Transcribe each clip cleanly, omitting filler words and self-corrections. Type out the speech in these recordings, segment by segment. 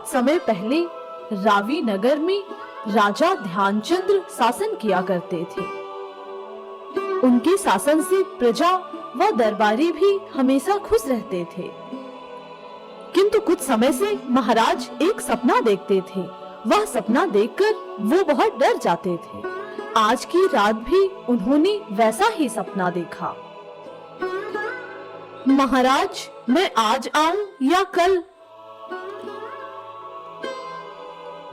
बहुत समय पहले रावी नगर में राजा ध्यानचंद्र शासन किया करते थे। उनके शासन से प्रजा व दरबारी भी हमेशा खुश रहते थे। किंतु कुछ समय से महाराज एक सपना देखते थे। वह सपना देखकर वो बहुत डर जाते थे। आज की रात भी उन्होंने वैसा ही सपना देखा। महाराज, मैं आज आऊं या कल?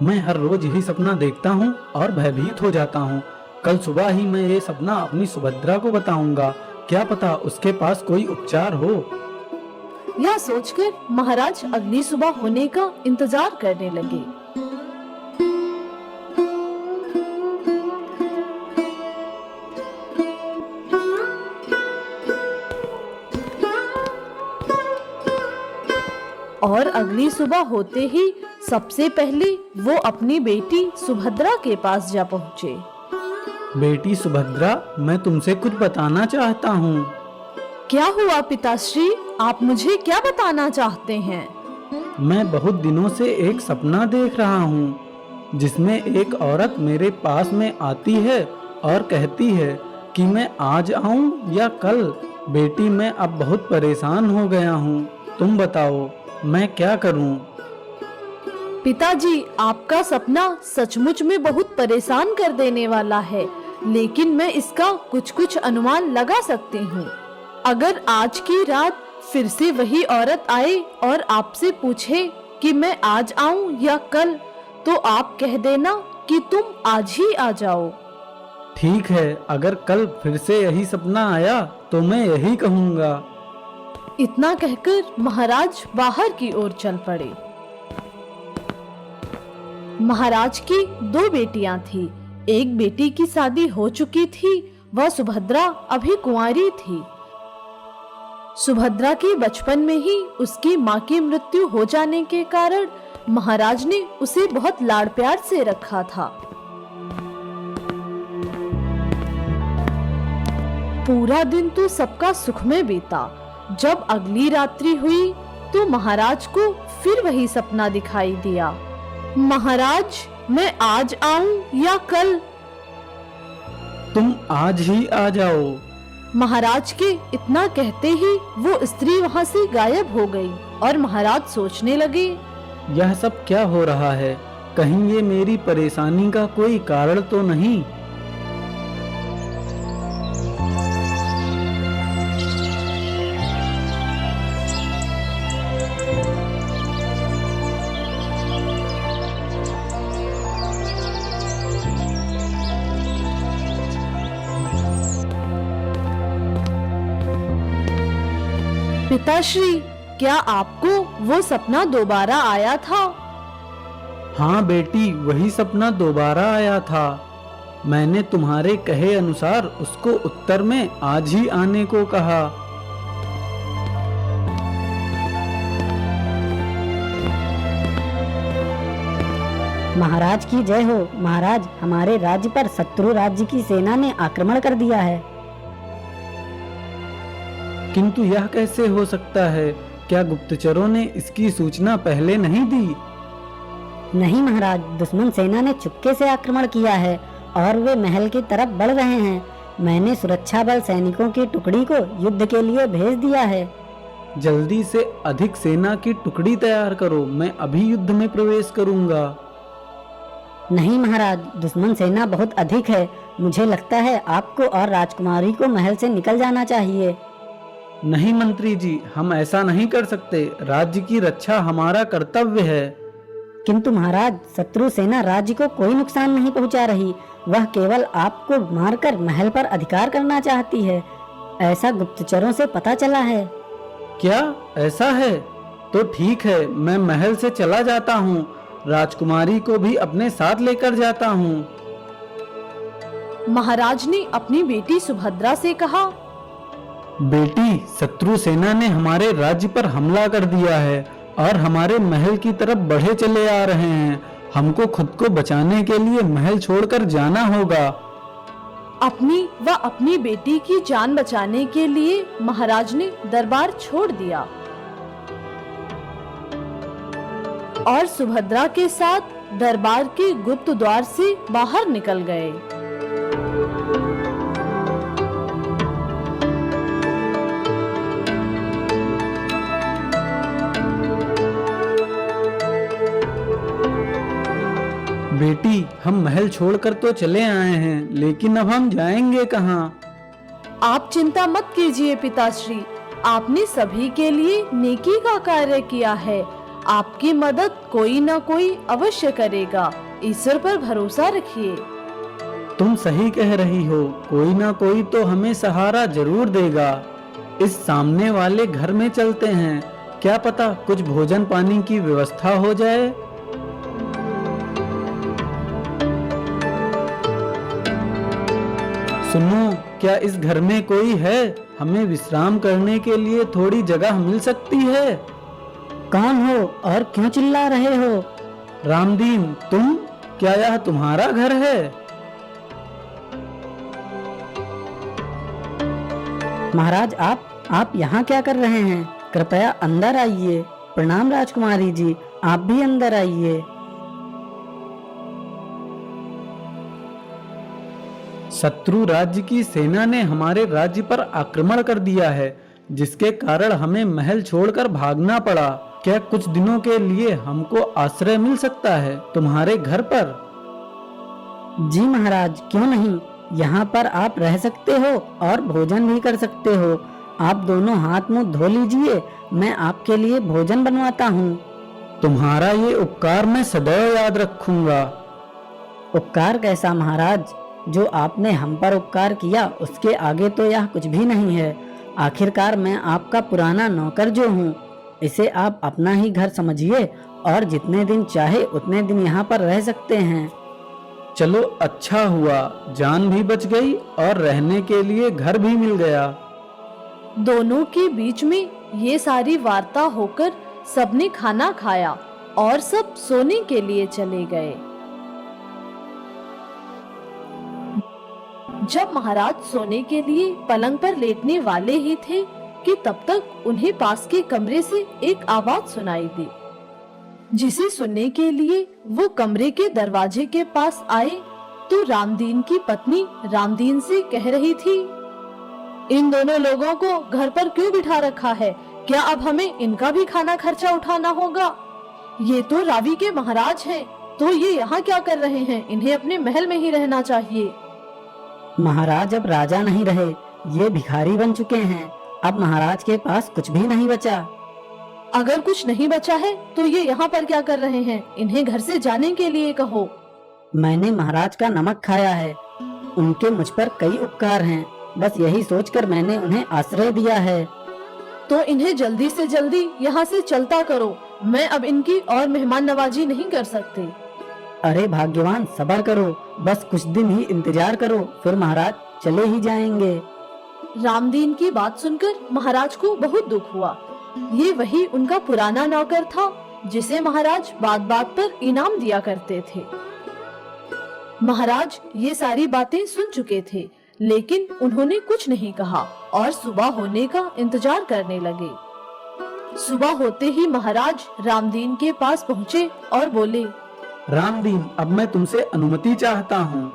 मैं हर रोज यही सपना देखता हूँ और भयभीत हो जाता हूँ। कल सुबह ही मैं ये सपना अपनी सुभद्रा को बताऊंगा। क्या पता उसके पास कोई उपचार हो। यह सोचकर महाराज अगली सुबह होने का इंतजार करने लगे। और अगली सुबह होते ही सबसे पहले वो अपनी बेटी सुभद्रा के पास जा पहुँचे। बेटी सुभद्रा, मैं तुमसे कुछ बताना चाहता हूँ। क्या हुआ पिताश्री? आप मुझे क्या बताना चाहते हैं? मैं बहुत दिनों से एक सपना देख रहा हूँ जिसमें एक औरत मेरे पास में आती है और कहती है कि मैं आज आऊँ या कल। बेटी, मैं अब बहुत परेशान हो गया हूँ। तुम बताओ मैं क्या करूँ? पिताजी, आपका सपना सचमुच में बहुत परेशान कर देने वाला है, लेकिन मैं इसका कुछ अनुमान लगा सकती हूँ। अगर आज की रात फिर से वही औरत आए और आपसे पूछे कि मैं आज आऊं या कल, तो आप कह देना कि तुम आज ही आ जाओ। ठीक है, अगर कल फिर से यही सपना आया तो मैं यही कहूँगा। इतना कहकर महाराज बाहर की ओर चल पड़े। महाराज की दो बेटियां थी। एक बेटी की शादी हो चुकी थी, वह सुभद्रा अभी कुंवारी थी। सुभद्रा के बचपन में ही उसकी मां की मृत्यु हो जाने के कारण महाराज ने उसे बहुत लाड़ प्यार से रखा था। पूरा दिन तो सबका सुख में बीता। जब अगली रात्रि हुई तो महाराज को फिर वही सपना दिखाई दिया। महाराज, मैं आज आऊं या कल? तुम आज ही आ जाओ। महाराज के इतना कहते ही वो स्त्री वहां से गायब हो गई और महाराज सोचने लगे, यह सब क्या हो रहा है? कहीं ये मेरी परेशानी का कोई कारण तो नहीं? पिताश्री, क्या आपको वो सपना दोबारा आया था? हाँ बेटी, वही सपना दोबारा आया था। मैंने तुम्हारे कहे अनुसार उसको उत्तर में आज ही आने को कहा। महाराज की जय हो। महाराज, हमारे राज्य पर शत्रु राज्य की सेना ने आक्रमण कर दिया है। किंतु यह कैसे हो सकता है? क्या गुप्तचरों ने इसकी सूचना पहले नहीं दी? नहीं महाराज, दुश्मन सेना ने चुपके से आक्रमण किया है और वे महल की तरफ बढ़ रहे हैं। मैंने सुरक्षा बल सैनिकों की टुकड़ी को युद्ध के लिए भेज दिया है। जल्दी से अधिक सेना की टुकड़ी तैयार करो, मैं अभी युद्ध में प्रवेश करूंगा। नहीं महाराज, दुश्मन सेना बहुत अधिक है। मुझे लगता है आपको और राजकुमारी को महल से निकल जाना चाहिए। नहीं मंत्री जी, हम ऐसा नहीं कर सकते। राज्य की रक्षा हमारा कर्तव्य है। किंतु महाराज, शत्रु सेना राज्य को कोई नुकसान नहीं पहुंचा रही। वह केवल आपको मारकर महल पर अधिकार करना चाहती है। ऐसा गुप्तचरों से पता चला है। क्या ऐसा है? तो ठीक है, मैं महल से चला जाता हूँ। राजकुमारी को भी अपने साथ लेकर जाता हूँ। महाराज ने अपनी बेटी सुभद्रा से कहा, बेटी, शत्रु सेना ने हमारे राज्य पर हमला कर दिया है और हमारे महल की तरफ बढ़े चले आ रहे हैं। हमको खुद को बचाने के लिए महल छोड़कर जाना होगा। अपनी व अपनी बेटी की जान बचाने के लिए महाराज ने दरबार छोड़ दिया और सुभद्रा के साथ दरबार के गुप्त द्वार से बाहर निकल गए। बेटी, हम महल छोड़कर तो चले आए हैं, लेकिन अब हम जाएंगे कहाँ? आप चिंता मत कीजिए पिताश्री, आपने सभी के लिए नेकी का कार्य किया है। आपकी मदद कोई न कोई अवश्य करेगा। ईश्वर पर भरोसा रखिए। तुम सही कह रही हो, कोई ना कोई तो हमें सहारा जरूर देगा। इस सामने वाले घर में चलते हैं, क्या पता कुछ भोजन पानी की व्यवस्था हो जाए। सुनो, क्या इस घर में कोई है? हमें विश्राम करने के लिए थोड़ी जगह मिल सकती है? कौन हो और क्यों चिल्ला रहे हो? रामदीन, तुम? क्या यह तुम्हारा घर है? महाराज, आप यहाँ क्या कर रहे हैं? कृपया अंदर आइए। प्रणाम राजकुमारी जी, आप भी अंदर आइए। शत्रु राज्य की सेना ने हमारे राज्य पर आक्रमण कर दिया है, जिसके कारण हमें महल छोड़कर भागना पड़ा। क्या कुछ दिनों के लिए हमको आश्रय मिल सकता है तुम्हारे घर पर? जी महाराज, क्यों नहीं। यहाँ पर आप रह सकते हो और भोजन भी कर सकते हो। आप दोनों हाथ मुंह धो लीजिए, मैं आपके लिए भोजन बनवाता हूँ। तुम्हारा ये उपकार मैं सदैव याद रखूंगा। उपकार कैसा महाराज? जो आपने हम पर उपकार किया उसके आगे तो यह कुछ भी नहीं है। आखिरकार मैं आपका पुराना नौकर जो हूँ, इसे आप अपना ही घर समझिए और जितने दिन चाहे उतने दिन यहाँ पर रह सकते हैं। चलो, अच्छा हुआ, जान भी बच गई और रहने के लिए घर भी मिल गया। दोनों के बीच में ये सारी वार्ता होकर सबने खाना खाया और सब सोने के लिए चले गए। जब महाराज सोने के लिए पलंग पर लेटने वाले ही थे कि तब तक उन्हें पास के कमरे से एक आवाज सुनाई दी, जिसे सुनने के लिए वो कमरे के दरवाजे के पास आए तो रामदीन की पत्नी रामदीन से कह रही थी, इन दोनों लोगों को घर पर क्यों बिठा रखा है? क्या अब हमें इनका भी खाना खर्चा उठाना होगा? ये तो रावी के महाराज हैं, तो ये यहाँ क्या कर रहे हैं? इन्हें अपने महल में ही रहना चाहिए। महाराज अब राजा नहीं रहे, ये भिखारी बन चुके हैं। अब महाराज के पास कुछ भी नहीं बचा। अगर कुछ नहीं बचा है तो ये यहाँ पर क्या कर रहे हैं? इन्हें घर से जाने के लिए कहो। मैंने महाराज का नमक खाया है, उनके मुझ पर कई उपकार हैं, बस यही सोचकर मैंने उन्हें आश्रय दिया है। तो इन्हें जल्दी से जल्दी यहाँ से चलता करो, मैं अब इनकी और मेहमान नवाजी नहीं कर सकती। अरे भाग्यवान, सब्र करो, बस कुछ दिन ही इंतजार करो, फिर महाराज चले ही जाएंगे। रामदीन की बात सुनकर महाराज को बहुत दुख हुआ। ये वही उनका पुराना नौकर था जिसे महाराज बात बात पर इनाम दिया करते थे। महाराज ये सारी बातें सुन चुके थे, लेकिन उन्होंने कुछ नहीं कहा और सुबह होने का इंतजार करने लगे। सुबह होते ही महाराज रामदीन के पास पहुँचे और बोले, रामदीन, अब मैं तुमसे अनुमति चाहता हूँ।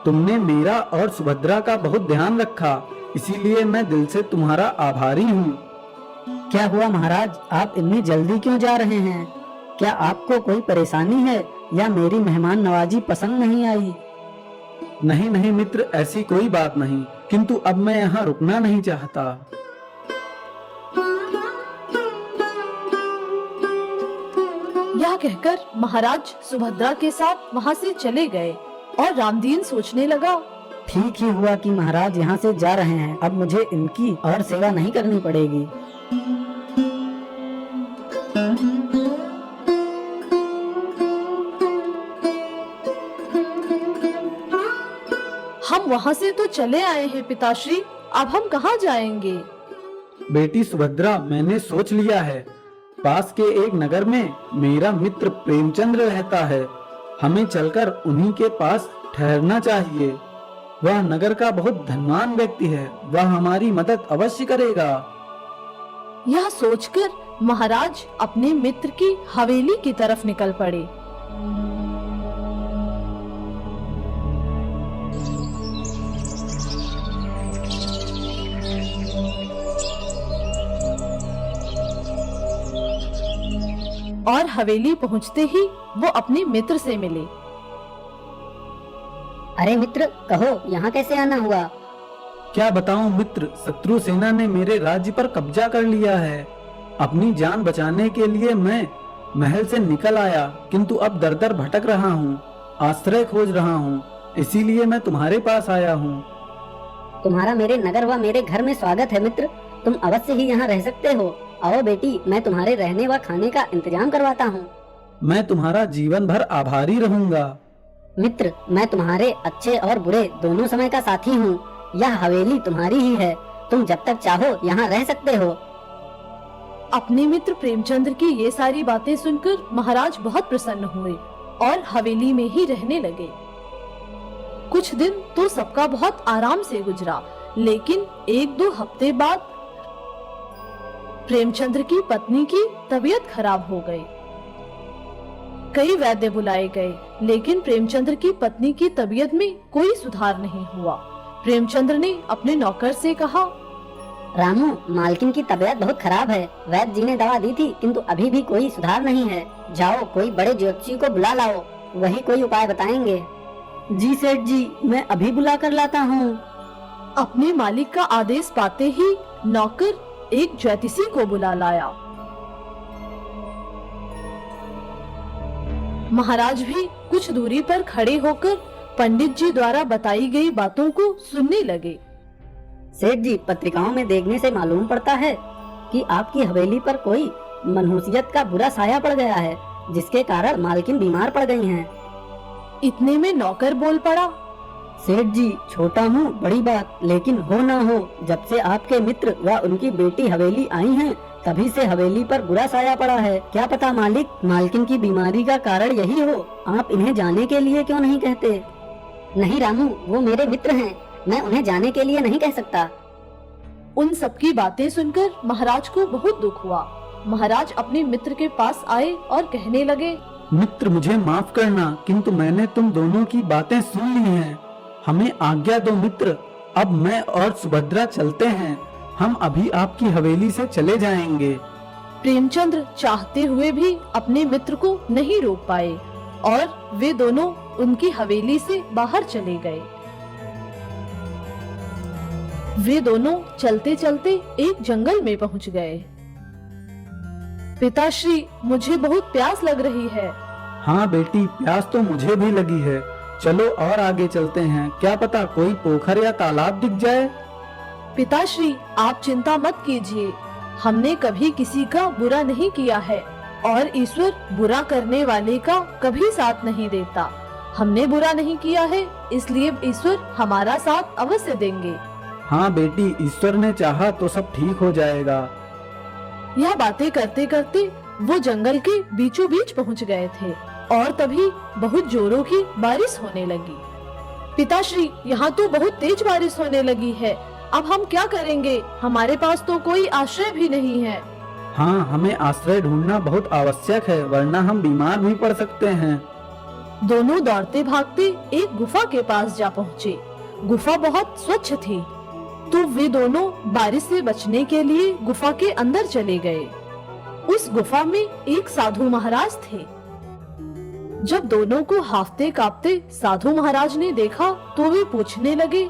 तुमने मेरा और सुभद्रा का बहुत ध्यान रखा, इसीलिए मैं दिल से तुम्हारा आभारी हूँ। क्या हुआ महाराज, आप इतनी जल्दी क्यों जा रहे हैं? क्या आपको कोई परेशानी है या मेरी मेहमान नवाजी पसंद नहीं आई? नहीं नहीं मित्र, ऐसी कोई बात नहीं, किंतु अब मैं यहाँ रुकना नहीं चाहता। यह कहकर महाराज सुभद्रा के साथ वहाँ से चले गए और रामदीन सोचने लगा, ठीक ही हुआ कि महाराज यहाँ से जा रहे हैं, अब मुझे इनकी और सेवा नहीं करनी पड़ेगी। हम वहाँ से तो चले आए हैं पिताश्री, अब हम कहाँ जाएंगे? बेटी सुभद्रा, मैंने सोच लिया है। पास के एक नगर में मेरा मित्र प्रेमचंद्र रहता है, हमें चलकर उन्हीं के पास ठहरना चाहिए। वह नगर का बहुत धनवान व्यक्ति है, वह हमारी मदद अवश्य करेगा। यह सोचकर महाराज अपने मित्र की हवेली की तरफ निकल पड़े। और हवेली पहुंचते ही वो अपने मित्र से मिले। अरे मित्र, कहो यहाँ कैसे आना हुआ? क्या बताऊं मित्र, शत्रु सेना ने मेरे राज्य पर कब्जा कर लिया है। अपनी जान बचाने के लिए मैं महल से निकल आया, किंतु अब दर दर भटक रहा हूँ, आश्रय खोज रहा हूँ, इसीलिए मैं तुम्हारे पास आया हूँ। तुम्हारा मेरे नगर व मेरे घर में स्वागत है मित्र, तुम अवश्य ही यहाँ रह सकते हो। आओ बेटी, मैं तुम्हारे रहने व खाने का इंतजाम करवाता हूँ। मैं तुम्हारा जीवन भर आभारी रहूंगा। मित्र, मैं तुम्हारे अच्छे और बुरे दोनों समय का साथी हूँ। यह हवेली तुम्हारी ही है, तुम जब तक चाहो यहाँ रह सकते हो। अपने मित्र प्रेमचंद्र की ये सारी बातें सुनकर महाराज बहुत प्रसन्न हुए और हवेली में ही रहने लगे। कुछ दिन तो सबका बहुत आराम से गुजरा, लेकिन 1-2 हफ्ते बाद प्रेमचंद्र की पत्नी की तबीयत खराब हो गई। कई वैद्य बुलाए गए, लेकिन प्रेमचंद्र की पत्नी की तबीयत में कोई सुधार नहीं हुआ। प्रेमचंद्र ने अपने नौकर से कहा, रामू, मालकिन की तबीयत बहुत खराब है। वैद्य जी ने दवा दी थी, किंतु अभी भी कोई सुधार नहीं है। जाओ, कोई बड़े ज्योतिषी को बुला लाओ, वही कोई उपाय बताएंगे। जी सेठ जी, मैं अभी बुला कर लाता हूँ। अपने मालिक का आदेश पाते ही नौकर एक ज्योतिषी को बुला लाया। महाराज भी कुछ दूरी पर खड़े होकर पंडित जी द्वारा बताई गई बातों को सुनने लगे। सेठ जी, पत्रिकाओं में देखने से मालूम पड़ता है कि आपकी हवेली पर कोई मनहूसियत का बुरा साया पड़ गया है, जिसके कारण मालकिन बीमार पड़ गई हैं। इतने में नौकर बोल पड़ा, सेठ जी, छोटा मुंह बड़ी बात, लेकिन हो ना हो, जब से आपके मित्र व उनकी बेटी हवेली आई हैं, तभी से हवेली पर बुरा साया पड़ा है। क्या पता मालकिन की बीमारी का कारण यही हो। आप इन्हें जाने के लिए क्यों नहीं कहते? नहीं रामू, वो मेरे मित्र हैं, मैं उन्हें जाने के लिए नहीं कह सकता। उन सबकी बातें सुनकर महाराज को बहुत दुख हुआ। महाराज अपने मित्र के पास आए और कहने लगे, मित्र, मुझे माफ करना, किंतु मैंने तुम दोनों की बातें सुन ली हैं। हमें आज्ञा दो मित्र, अब मैं और सुभद्रा चलते हैं। हम अभी आपकी हवेली से चले जाएंगे। प्रेमचंद्र चाहते हुए भी अपने मित्र को नहीं रोक पाए और वे दोनों उनकी हवेली से बाहर चले गए। वे दोनों चलते चलते एक जंगल में पहुंच गए। पिताश्री, मुझे बहुत प्यास लग रही है। हाँ बेटी, प्यास तो मुझे भी लगी है। चलो और आगे चलते हैं, क्या पता कोई पोखर या तालाब दिख जाए। पिताश्री, आप चिंता मत कीजिए, हमने कभी किसी का बुरा नहीं किया है और ईश्वर बुरा करने वाले का कभी साथ नहीं देता। हमने बुरा नहीं किया है, इसलिए ईश्वर हमारा साथ अवश्य देंगे। हाँ बेटी, ईश्वर ने चाहा तो सब ठीक हो जाएगा। यह बातें करते करते वो जंगल के बीचों बीच पहुंच गए थे और तभी बहुत जोरों की बारिश होने लगी। पिताश्री, यहाँ तो बहुत तेज बारिश होने लगी है, अब हम क्या करेंगे? हमारे पास तो कोई आश्रय भी नहीं है। हाँ, हमें आश्रय ढूंढना बहुत आवश्यक है, वरना हम बीमार भी पड़ सकते हैं। दोनों दौड़ते भागते एक गुफा के पास जा पहुँचे। गुफा बहुत स्वच्छ थी, तो वे दोनों बारिश से बचने के लिए गुफा के अंदर चले गए। उस गुफा में एक साधु महाराज थे। जब दोनों को हाफते कांपते साधु महाराज ने देखा तो वे पूछने लगे,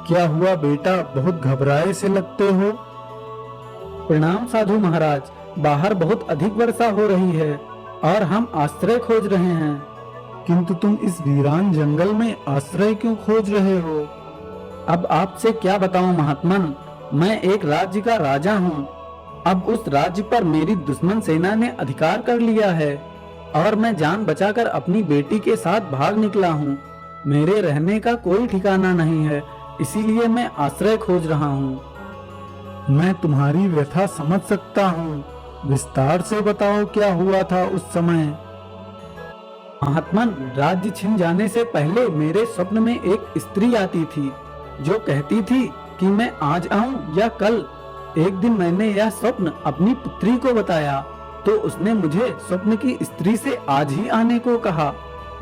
क्या हुआ बेटा, बहुत घबराए से लगते हो? प्रणाम साधु महाराज, बाहर बहुत अधिक वर्षा हो रही है और हम आश्रय खोज रहे हैं। किंतु तुम इस वीरान जंगल में आश्रय क्यों खोज रहे हो? अब आपसे क्या बताऊं महात्मन, मैं एक राज्य का राजा हूँ। अब उस राज्य पर मेरी दुश्मन सेना ने अधिकार कर लिया है और मैं जान बचाकर अपनी बेटी के साथ भाग निकला हूँ। मेरे रहने का कोई ठिकाना नहीं है, इसीलिए मैं आश्रय खोज रहा हूँ। मैं तुम्हारी व्यथा समझ सकता हूँ, विस्तार से बताओ क्या हुआ था उस समय। महात्मन, राज्य छिन जाने से पहले मेरे स्वप्न में एक स्त्री आती थी जो कहती थी कि मैं आज आऊं या कल, एक दिन मैंने यह स्वप्न अपनी पुत्री को बताया तो उसने मुझे स्वप्न की स्त्री से आज ही आने को कहा।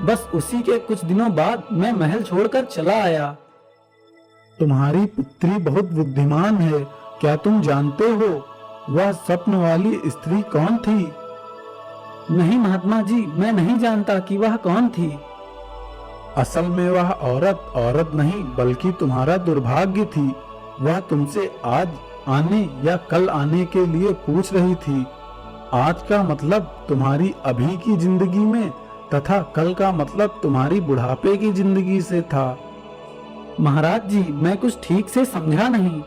बस उसी के कुछ दिनों बाद मैं महल छोड़कर चला आया। तुम्हारी पुत्री बहुत बुद्धिमान है। क्या तुम जानते हो वह स्वप्न वाली स्त्री कौन थी? नहीं महात्मा जी, मैं नहीं जानता कि वह कौन थी। असल में वह औरत नहीं बल्कि तुम्हारा दुर्भाग्य थी। वह तुमसे आज आने या कल आने के लिए पूछ रही थी। आज का मतलब तुम्हारी अभी की जिंदगी में तथा कल का मतलब तुम्हारी बुढ़ापे की जिंदगी से था। महाराज जी, मैं कुछ ठीक से समझा नहीं।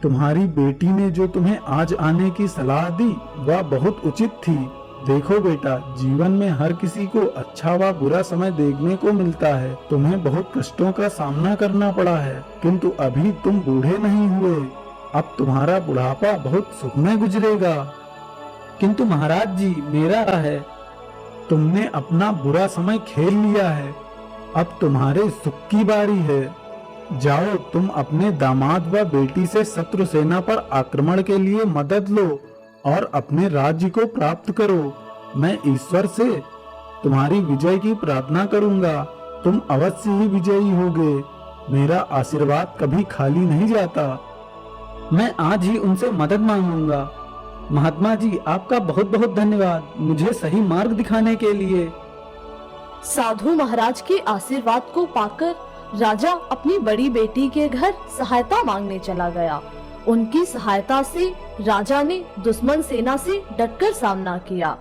तुम्हारी बेटी ने जो तुम्हें आज आने की सलाह दी वह बहुत उचित थी। देखो बेटा, जीवन में हर किसी को अच्छा व बुरा समय देखने को मिलता है। तुम्हें बहुत कष्टों का सामना करना पड़ा है, किंतु अभी तुम बूढ़े नहीं हुए। अब तुम्हारा बुढ़ापा बहुत सुख में गुजरेगा। किंतु महाराज जी, मेरा है, तुमने अपना बुरा समय खेल लिया है। अब तुम्हारे सुख की बारी है। जाओ, तुम अपने दामाद व बेटी से शत्रु सेना पर आक्रमण के लिए मदद लो और अपने राज्य को प्राप्त करो। मैं ईश्वर से तुम्हारी विजय की प्रार्थना करूंगा। तुम अवश्य ही विजयी होगे। मेरा आशीर्वाद कभी खाली नहीं जाता। मैं आज ही उनसे मदद मांगूंगा। महात्मा जी, आपका बहुत बहुत धन्यवाद मुझे सही मार्ग दिखाने के लिए। साधु महाराज के आशीर्वाद को पाकर राजा अपनी बड़ी बेटी के घर सहायता मांगने चला गया। उनकी सहायता से राजा ने दुश्मन सेना से डटकर सामना किया।